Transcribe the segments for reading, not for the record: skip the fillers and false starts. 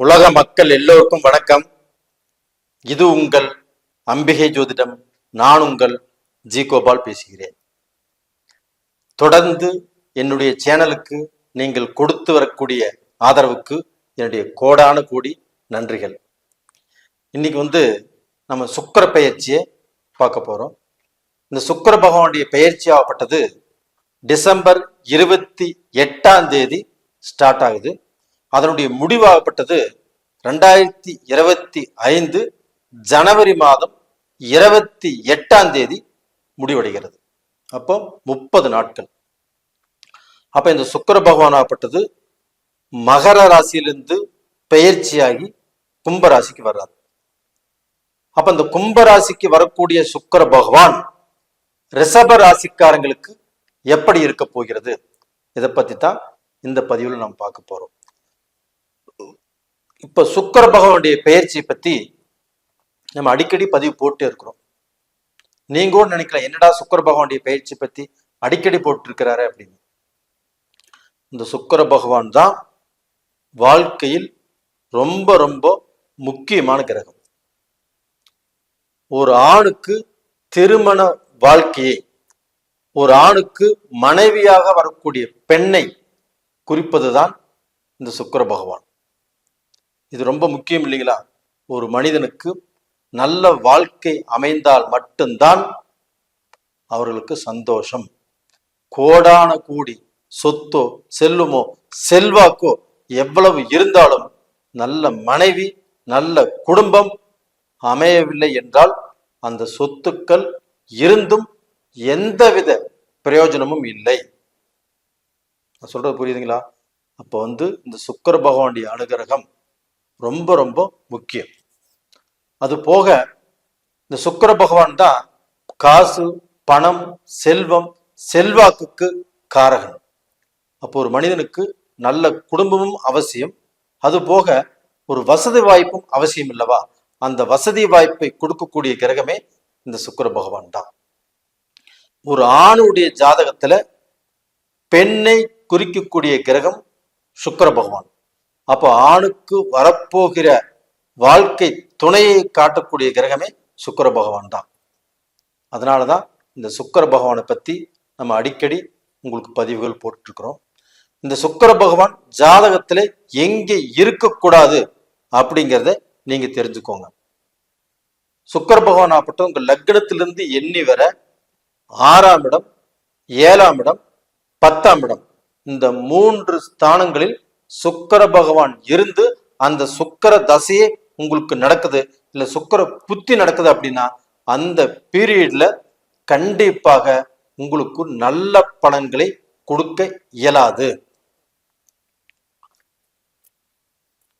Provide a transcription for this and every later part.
உலக மக்கள் எல்லோருக்கும் வணக்கம். இது உங்கள் அம்பிகை ஜோதிடம். நான் உங்கள் ஜி கோபால் பேசுகிறேன். தொடர்ந்து என்னுடைய சேனலுக்கு நீங்கள் கொடுத்து வரக்கூடிய ஆதரவுக்கு என்னுடைய கோடான கோடி நன்றிகள். இன்னைக்கு நம்ம சுக்கிர பெயர்ச்சியை பார்க்க போறோம். இந்த சுக்கிர பகவானுடைய பெயர்ச்சி ஆகப்பட்டது டிசம்பர் 28 ஸ்டார்ட் ஆகுது. அதனுடைய முடிவாகப்பட்டது 2025 ஜனவரி மாதம் 28 முடிவடைகிறது. அப்போ 30 நாட்கள். அப்ப இந்த சுக்கிர பகவான் ஆகப்பட்டது மகர ராசியிலிருந்து பெயர்ச்சியாகி கும்பராசிக்கு வர்றாரு. அப்ப இந்த கும்பராசிக்கு வரக்கூடிய சுக்கிர பகவான் ரிஷப ராசிக்காரங்களுக்கு எப்படி இருக்க போகிறது, இதை பத்தி தான் இந்த பதிவில் நாம் பார்க்க போறோம். இப்ப சுக்கிர பகவானுடைய பெயர்ச்சி பத்தி நம்ம அடிக்கடி பதிவு போட்டு இருக்கிறோம். நீங்க கூட நினைக்கலாம், என்னடா சுக்கிர பகவானுடைய பெயர்ச்சி பத்தி அடிக்கடி போட்டு இருக்கிறாரு அப்படின்னு. இந்த சுக்கிர பகவான் தான் வாழ்க்கையில் ரொம்ப ரொம்ப முக்கியமான கிரகம். ஒரு ஆணுக்கு திருமண வாழ்க்கையை, ஒரு ஆணுக்கு மனைவியாக வரக்கூடிய பெண்ணை குறிப்பதுதான் இந்த சுக்கிர பகவான். இது ரொம்ப முக்கியம் இல்லைங்களா? ஒரு மனிதனுக்கு நல்ல வாழ்க்கை அமைந்தால் மட்டும்தான் அவர்களுக்கு சந்தோஷம். கோடான கூடி சொத்தோ செல்லுமோ செல்வாக்கோ எவ்வளவு இருந்தாலும் நல்ல மனைவி நல்ல குடும்பம் அமையவில்லை என்றால் அந்த சொத்துக்கள் இருந்தும் எந்தவித பிரயோஜனமும் இல்லை. நான் சொல்றது புரியுதுங்களா? அப்போ இந்த சுக்கிர பகவானுடைய அனுகிரகம் ரொம்ப ரொம்ப முக்கியம். அது போக இந்த சுக்கிர பகவான் தான் காசு பணம் செல்வம் செல்வாக்குக்கு காரகன். அப்போ ஒரு மனிதனுக்கு நல்ல குடும்பமும் அவசியம், அது போக ஒரு வசதி வாய்ப்பும் அவசியம் இல்லவா? அந்த வசதி வாய்ப்பை கொடுக்கக்கூடிய கிரகமே இந்த சுக்கிர பகவான் தான். ஒரு ஆணுடைய ஜாதகத்துல பெண்ணை குறிக்கக்கூடிய கிரகம் சுக்கிர பகவான். அப்போ ஆணுக்கு வரப்போகிற வாழ்க்கை துணையை காட்டக்கூடிய கிரகமே சுக்கிர பகவான் தான். அதனாலதான் இந்த சுக்கிர பகவானை பத்தி நம்ம அடிக்கடி உங்களுக்கு பதிவுகள் போட்டுருக்கிறோம். இந்த சுக்கிர பகவான் ஜாதகத்துல எங்கே இருக்கக்கூடாது அப்படிங்கிறத நீங்க தெரிஞ்சுக்கோங்க. சுக்கிர பகவான் ஆகட்டும் உங்க லக்னத்திலிருந்து எண்ணி வர 6ஆம் இடம் 7ஆம் இடம் 10ஆம் இடம் இந்த 3 ஸ்தானங்களில் சுக்கிர பகவான் இருந்து அந்த சுக்கிர தசையே உங்களுக்கு நடக்குது, இல்ல சுக்கிர புத்தி நடக்குது அப்படின்னா அந்த பீரியட்ல கண்டிப்பாக உங்களுக்கு நல்ல பலன்களை கொடுக்க இயலாது.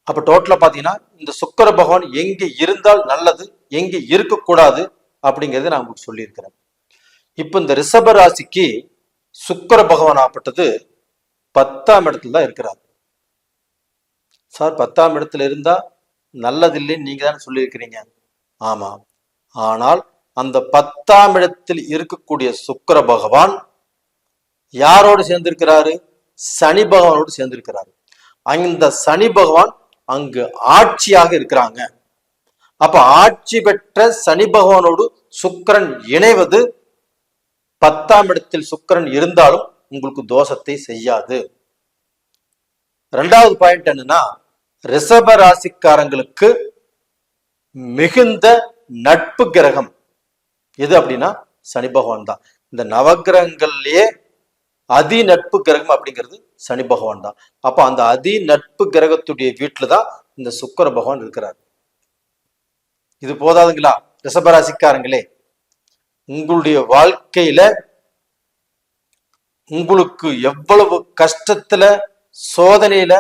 அப்ப டோட்டலா பாத்தீங்கன்னா இந்த சுக்கிர பகவான் எங்க இருந்தால் நல்லது எங்க இருக்கக்கூடாது அப்படிங்கறத நான் உங்களுக்கு சொல்லியிருக்கிறேன். இப்ப இந்த ரிஷப ராசிக்கு சுக்கிர பகவான் ஆப்பட்டது 10ஆம் இடத்துல தான் இருக்கிறார். சார் 10ஆம் இடத்துல இருந்தா நல்லதில்லைன்னு நீங்க தானே சொல்லியிருக்கிறீங்க. ஆமா, ஆனால் அந்த 10ஆம் இடத்தில் இருக்கக்கூடிய சுக்கிர பகவான் யாரோடு சேர்ந்திருக்கிறாரு? சனி பகவானோடு சேர்ந்திருக்கிறாரு. அந்த சனி பகவான் அங்கு ஆட்சியாக இருக்கிறாங்க. அப்ப ஆட்சி பெற்ற சனி பகவானோடு சுக்கிரன் இணைவது 10ஆம் இடத்தில் சுக்கிரன் இருந்தாலும் உங்களுக்கு தோஷத்தை செய்யாது. 2வது பாயிண்ட் என்னன்னா, ரிஷப ராசிக்காரங்களுக்கு மிகுந்த நட்பு கிரகம் எது அப்படின்னா சனி பகவான் தான். இந்த நவகிரகங்கள்லயே அதி நட்பு கிரகம் அப்படிங்கிறது சனி பகவான் தான். அப்ப அந்த அதி நட்பு கிரகத்துடைய வீட்டுல தான் இந்த சுக்கிர பகவான் இருக்கிறார். இது போதாதுங்களா? ரிஷப ராசிக்காரங்களே, உங்களுடைய வாழ்க்கையில உங்களுக்கு எவ்வளவு கஷ்டத்துல சோதனையில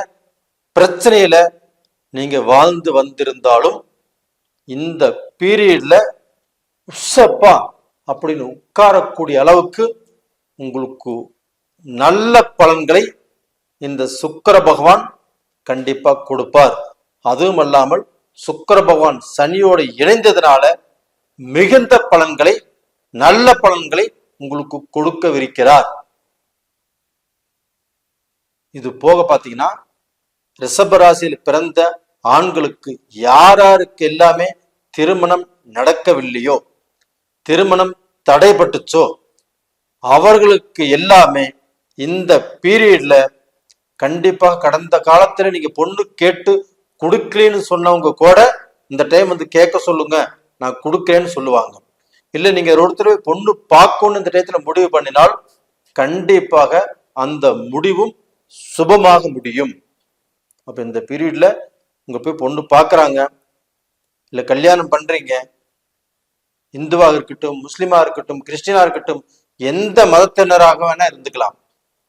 பிரச்சனையில நீங்க வாழ்ந்து வந்திருந்தாலும் இந்த பீரியட்ல உசப்பா அப்படின்னு உட்காரக்கூடிய அளவுக்கு உங்களுக்கு நல்ல பலன்களை இந்த சுக்கிர பகவான் கண்டிப்பா கொடுப்பார். அதுவும் அல்லாமல் சுக்கிர பகவான் சனியோடு இணைந்ததுனால மிகுந்த பலன்களை நல்ல பலன்களை உங்களுக்கு கொடுக்கவிருக்கிறார். இது போக பாத்தீங்கன்னா ரிஷப ராசியில் பிறந்த ஆண்களுக்கு யாராருக்கு எல்லாமே திருமணம் நடக்கவில்லையோ, திருமணம் தடைபட்டுச்சோ, அவர்களுக்கு எல்லாமே இந்த பீரியட்ல கண்டிப்பாக கடந்த காலத்துல நீங்க பொண்ணு கேட்டு கொடுக்கலன்னு சொன்னவங்க கூட இந்த டைம் வந்து கேட்க சொல்லுங்க, நான் கொடுக்கறேன்னு சொல்லுவாங்க. இல்ல நீங்க ஒருத்தர் பொண்ணு பார்க்கணும்னு இந்த டயத்துல முடிவு பண்ணினால் கண்டிப்பாக அந்த முடிவும் சுபமாக முடியும். அப்ப இந்த பீரியட்ல உங்க போய் பொண்ணு பார்க்கறாங்க, இல்ல கல்யாணம் பண்றீங்க, இந்துவாக இருக்கட்டும், முஸ்லிமா இருக்கட்டும், கிறிஸ்டினா இருக்கட்டும், எந்த மதத்தினராக வேணா இருந்துக்கலாம்,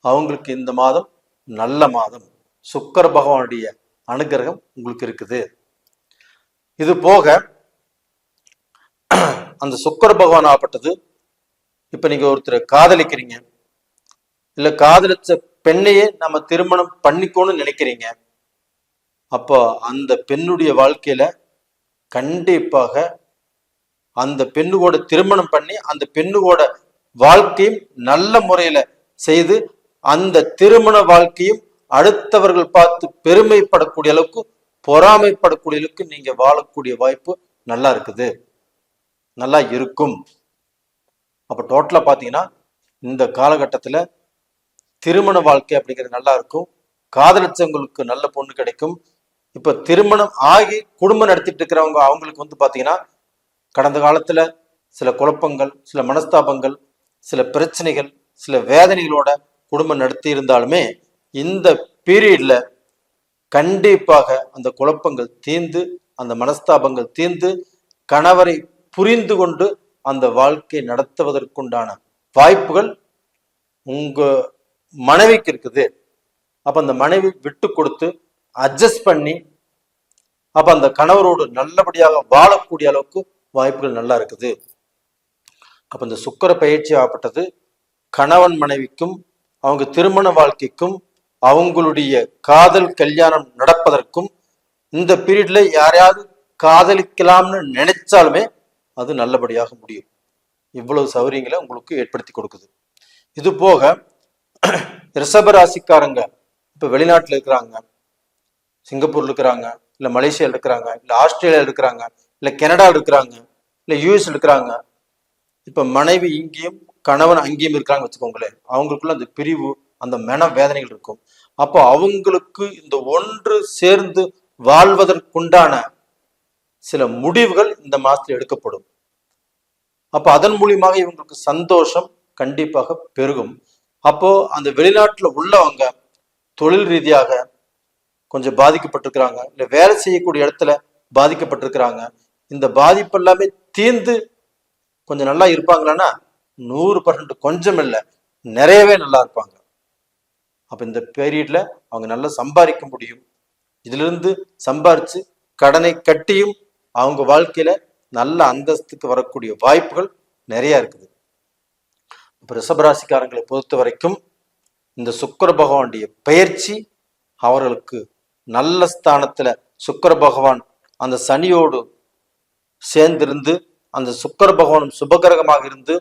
அவங்களுக்கு இந்த மாதம் நல்ல மாதம். சுக்கிர பகவானுடைய அனுகிரகம் உங்களுக்கு இருக்குது. இது போக அந்த சுக்கிர பகவான் ஆப்பட்டது, இப்ப நீங்க ஒருத்தரை காதலிக்கிறீங்க, இல்ல காதலிச்ச பெண்ணையே நம்ம திருமணம் பண்ணிக்கோன்னு நினைக்கிறீங்க. அப்போ அந்த பெண்ணுடைய வாழ்க்கையில கண்டிப்பாக அந்த பெண்ணுகோட திருமணம் பண்ணி அந்த பெண்ணுகோட வாழ்க்கையும் நல்ல முறையில செய்து அந்த திருமண வாழ்க்கையும் அடுத்தவர்கள் பார்த்து பெருமைப்படக்கூடிய அளவுக்கு, பொறாமைப்படக்கூடிய அளவுக்கு நீங்க வாழக்கூடிய வாய்ப்பு நல்லா இருக்குது, நல்லா இருக்கும். அப்ப டோட்டலா பாத்தீங்கன்னா இந்த காலகட்டத்துல திருமண வாழ்க்கை அப்படிங்கிறது நல்லா இருக்கும். காதலிச்சவங்களுக்கு நல்ல பொண்ணு கிடைக்கும். இப்ப திருமணம் ஆகி குடும்பம் நடத்திட்டு இருக்கிறவங்க அவங்களுக்கு வந்து பாத்தீங்கன்னா கடந்த காலத்துல சில குழப்பங்கள், சில மனஸ்தாபங்கள், சில பிரச்சனைகள், சில வேதனைகளோட குடும்பம் நடத்தி இருந்தாலுமே இந்த பீரியட்ல கண்டிப்பாக அந்த குழப்பங்கள் தீர்ந்து, அந்த மனஸ்தாபங்கள் தீர்ந்து, கணவரை புரிந்து கொண்டு அந்த வாழ்க்கை நடத்துவதற்குண்டான வாய்ப்புகள் உங்க மனைவிக்கு இருக்குது. அப்ப அந்த மனைவி விட்டு கொடுத்து அட்ஜஸ்ட் பண்ணி அப்ப அந்த கணவரோடு நல்லபடியாக வாழக்கூடிய அளவுக்கு வாய்ப்புகள் நல்லா இருக்குது. அப்ப இந்த சுக்கிர பயிற்சி ஆகப்பட்டது கணவன் மனைவிக்கும் அவங்க திருமண வாழ்க்கைக்கும் அவங்களுடைய காதல் கல்யாணம் நடப்பதற்கும் இந்த பீரியட்ல யாரையாவது காதலிக்கலாம்னு நினைச்சாலுமே அது நல்லபடியாக முடியும். இவ்வளவு சௌகரியங்களை உங்களுக்கு ஏற்படுத்தி கொடுக்குது. இது போக ரிஷபராசிக்காரங்க இப்ப வெளிநாட்டுல இருக்கிறாங்க, சிங்கப்பூர்ல இருக்கிறாங்க, இல்ல மலேசியால இருக்கிறாங்க, இல்ல ஆஸ்திரேலியா இருக்கிறாங்க, இல்ல கனடா இருக்கிறாங்க, இல்ல யூஎஸ் இருக்கிறாங்க. இப்ப மனைவி இங்கேயும் கணவன் அங்கேயும் இருக்கிறாங்க வச்சுக்கோங்களேன். அவங்களுக்குள்ள அந்த பிரிவு, அந்த மன வேதனைகள் இருக்கும். அப்போ அவங்களுக்கு இந்த ஒன்று சேர்ந்து வாழ்வதற்குண்டான சில முடிவுகள் இந்த மாசத்துல எடுக்கப்படும். அப்ப அதன் மூலியமாக இவங்களுக்கு சந்தோஷம் கண்டிப்பாக பெருகும். அப்போ அந்த வெளிநாட்டுல உள்ளவங்க தொழில் ரீதியாக கொஞ்சம் பாதிக்கப்பட்டிருக்கிறாங்க, இல்ல வேலை செய்யக்கூடிய இடத்துல பாதிக்கப்பட்டிருக்கிறாங்க. இந்த பாதிப்பு எல்லாமே தீர்ந்து கொஞ்சம் நல்லா இருப்பாங்களான்னா 100% கொஞ்சம் இல்லை, நிறையவே நல்லா இருப்பாங்க. அப்ப இந்த பீரியட்ல அவங்க நல்லா சம்பாதிக்க முடியும். இதுல இருந்து சம்பாரிச்சு கடனை கட்டியும் அவங்க வாழ்க்கையில நல்ல அந்தஸ்துக்கு வரக்கூடிய வாய்ப்புகள் நிறைய இருக்குது. இப்ப ரிஷபராசிக்காரங்களை பொறுத்த வரைக்கும் இந்த சுக்கிர பகவானுடைய பெயர்ச்சி அவர்களுக்கு நல்ல ஸ்தானத்துல, சுக்கிர பகவான் அந்த சனியோடு சேர்ந்திருந்து அந்த சுக்கிர பகவானும் சுபகிரகமாக இருந்து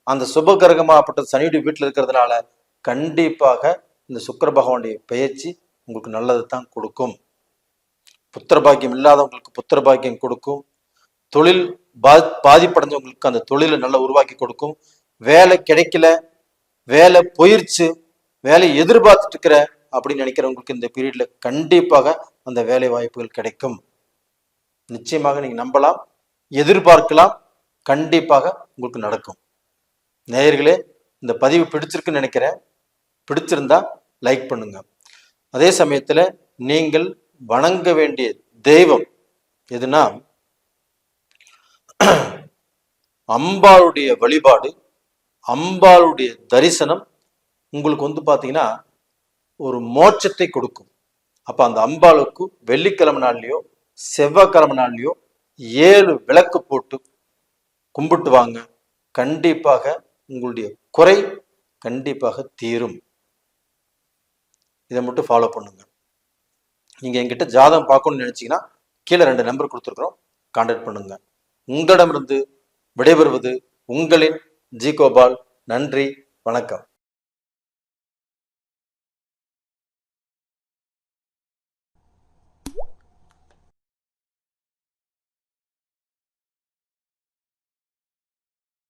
அந்த சுபகிரகமாகப்பட்ட சனியுடைய வீட்டில் இருக்கிறதுனால கண்டிப்பாக இந்த சுக்கிர பகவானுடைய பெயர்ச்சி உங்களுக்கு நல்லது தான் கொடுக்கும். புத்திர பாக்கியம் இல்லாதவங்களுக்கு புத்திர பாக்கியம் கொடுக்கும். தொழில் பாதிப்படைஞ்சவங்களுக்கு அந்த தொழிலை நல்லா உருவாக்கி கொடுக்கும். வேலை கிடைக்கல, வேலை போயிருச்சு, வேலை எதிர்பார்த்துட்டு இருக்கிற அப்படின்னு நினைக்கிறவங்களுக்கு இந்த பீரியட்ல கண்டிப்பாக அந்த வேலை வாய்ப்புகள் கிடைக்கும். நிச்சயமாக நீங்க நம்பலாம், எதிர்பார்க்கலாம், கண்டிப்பாக உங்களுக்கு நடக்கும். நேயர்களே, இந்த பதிவு பிடிச்சிருக்குன்னு நினைக்கிறேன். பிடிச்சிருந்தா லைக் பண்ணுங்க. அதே சமயத்துல நீங்கள் வணங்க வேண்டிய தெய்வம் எதுனா அம்பாளுடைய வழிபாடு, அம்பாளுடைய தரிசனம் உங்களுக்கு வந்து பாத்தீங்கன்னா ஒரு மோட்சத்தை கொடுக்கும். அப்ப அந்த அம்பாளுக்கு வெள்ளிக்கிழமை நாள்லயோ செவ்வாய்க்கிழமை நாள்லயோ 7 விளக்கு போட்டு கும்பிட்டு வாங்க. கண்டிப்பாக உங்களுடைய குறை கண்டிப்பாக தீரும். இதை மட்டும் ஃபாலோ பண்ணுங்க. நீங்க என்கிட்ட ஜாதகம் பார்க்கணும்னு நினைச்சீங்கன்னா கீழே 2 நம்பர் கொடுத்துருக்குறோம், கான்டாக்ட் பண்ணுங்க. உங்களிடமிருந்து விடைபெறுவது உங்களின் ஜி கோபால். நன்றி, வணக்கம்.